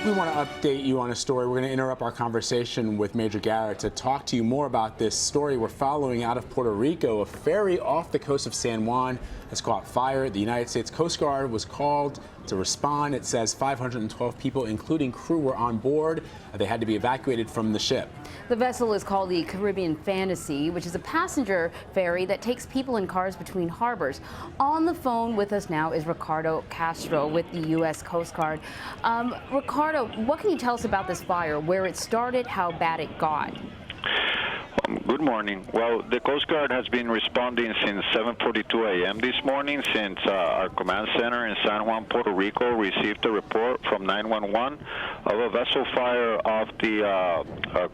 We want to update you on a story. We're going to interrupt our conversation with Major Garrett to talk to you more about this story we're following out of Puerto Rico. A ferry off the coast of San Juan has caught fire. The United States Coast Guard was called to respond. It says 512 people, including crew, were on board. They had to be evacuated from the ship. The vessel is called the Caribbean Fantasy, which is a passenger ferry that takes people in cars between harbors. On the phone with us now is Ricardo Castro with the U.S. Coast Guard. Ricardo, what can you tell us about this fire, where it started, how bad it got? Good morning. Well, the Coast Guard has been responding since 7:42 a.m. this morning, since our command center in San Juan, Puerto Rico, received a report from 911 of a vessel fire off the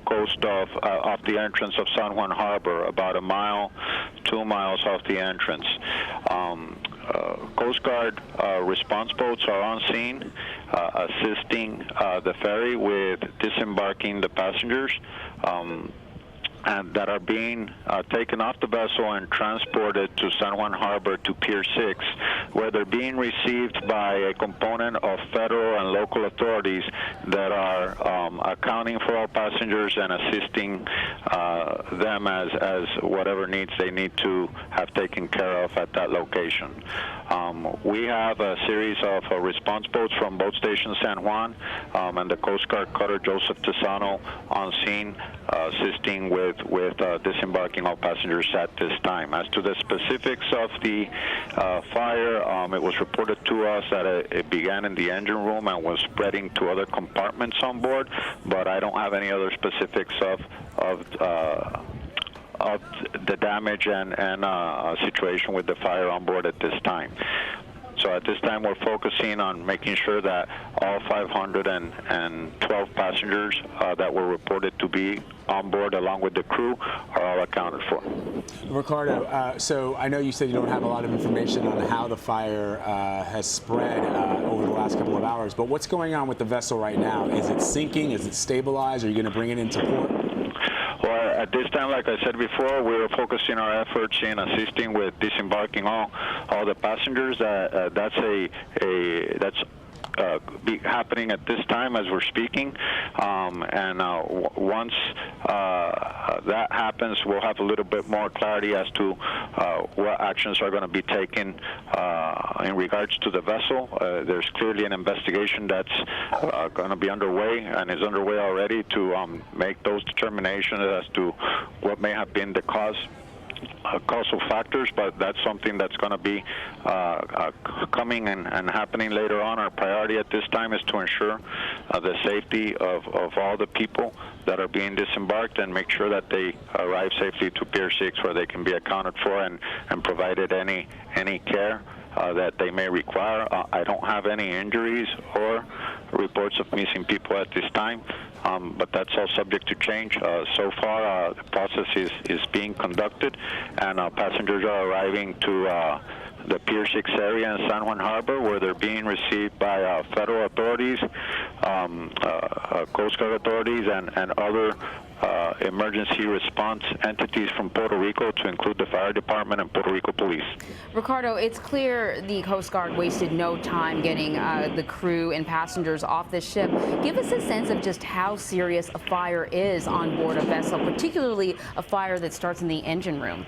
coast of off the entrance of San Juan Harbor, about 2 miles off the entrance. Coast Guard response boats are on scene, assisting the ferry with disembarking the passengers. And that are being taken off the vessel and transported to San Juan Harbor to Pier 6, where they're being received by a component of federal and local authorities that are accounting for all passengers and assisting them as whatever needs they need to have taken care of at that location. We have a series of response boats from Boat Station San Juan and the Coast Guard cutter Joseph Tesano on scene, assisting with disembarking all passengers at this time. As to the specifics of the fire, it was reported to us that it began in the engine room and was spreading to other compartments on board, but I don't have any other specifics of the damage and situation with the fire on board at this time. So at this time, we're focusing on making sure that all 512 passengers that were reported to be on board, along with the crew, are all accounted for. Ricardo, so I know you said you don't have a lot of information on how the fire has spread over the last couple of hours, but what's going on with the vessel right now? Is it sinking? Is it stabilized? Are you going to bring it into port? Well, at this time, like I said before, we're focusing our efforts in assisting with disembarking all the passengers. That's happening at this time as we're speaking, and once that happens, we'll have a little bit more clarity as to what actions are going to be taken in regards to the vessel. There's clearly an investigation that's going to be underway and is underway already to make those determinations as to what may have been the causal factors, but that's something that's going to be coming and happening later on. Our priority at this time is to ensure the safety of all the people that are being disembarked and make sure that they arrive safely to Pier 6, where they can be accounted for and provided any care that they may require. I don't have any injuries or reports of missing people at this time, but that's all subject to change. So far, the process is being conducted, and passengers are arriving to the Pier 6 area in San Juan Harbor, where they're being received by federal authorities, Coast Guard authorities, and other emergency response entities from Puerto Rico, to include the Fire Department and Puerto Rico Police. Ricardo, it's clear the Coast Guard wasted no time getting the crew and passengers off this ship. Give us a sense of just how serious a fire is on board a vessel, particularly a fire that starts in the engine room.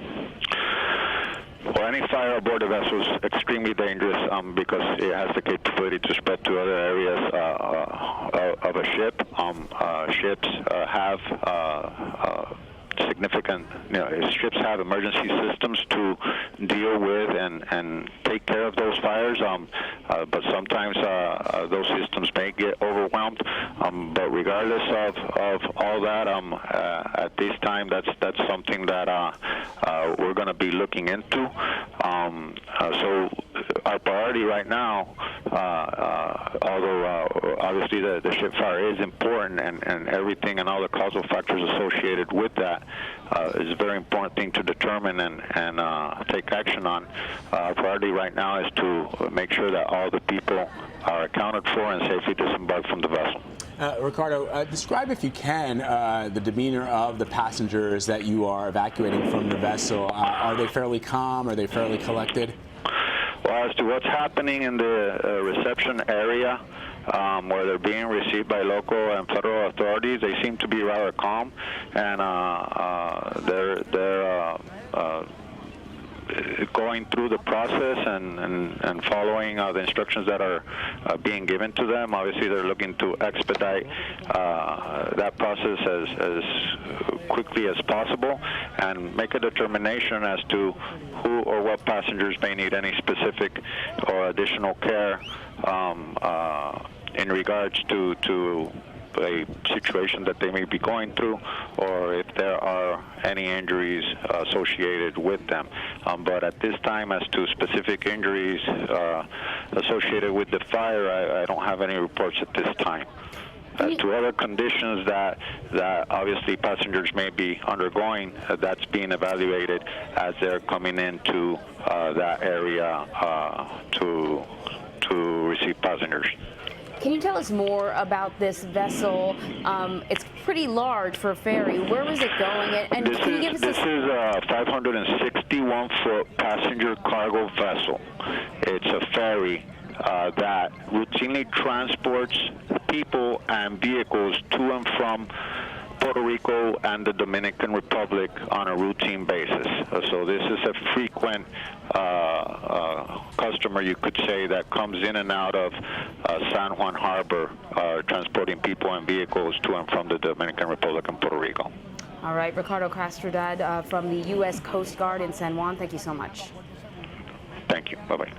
Well, any fire aboard a vessel is extremely dangerous because it has the capability to spread to other areas of a ship. Ships have significant, ships have emergency systems to deal with and take care of those fires, but sometimes those systems may get overwhelmed. But regardless of all that, at this time, that's something that we're going to be looking into. So our priority right now, although obviously the ship fire is important, and everything and all the causal factors associated with that is a very important thing to determine and take action on. Our priority right now is to make sure that all the people are accounted for and safely disembarked from the vessel. Ricardo, describe, if you can, the demeanor of the passengers that you are evacuating from the vessel. Are they fairly calm? Are they fairly collected? Well, as to what's happening in the reception area, where they're being received by local and federal authorities, they seem to be rather calm, and they're going through the process and following the instructions that are being given to them. Obviously, they're looking to expedite that process as quickly as possible and make a determination as to who or what passengers may need any specific or additional care in regards to a situation that they may be going through, or if there are any injuries associated with them. But at this time, as to specific injuries associated with the fire, I don't have any reports at this time. As to other conditions that obviously passengers may be undergoing, that's being evaluated as they're coming into that area to receive passengers. Can you tell us more about this vessel? It's pretty large for a ferry. Where was it going? And This can you give us is a 561-foot passenger cargo vessel. It's a ferry that routinely transports people and vehicles to and from Puerto Rico and the Dominican Republic on a routine basis. So this is a frequent customer, you could say, that comes in and out of San Juan Harbor, transporting people and vehicles to and from the Dominican Republic and Puerto Rico. All right, Ricardo Castro from the U.S. Coast Guard in San Juan. Thank you so much. Thank you. Bye-bye.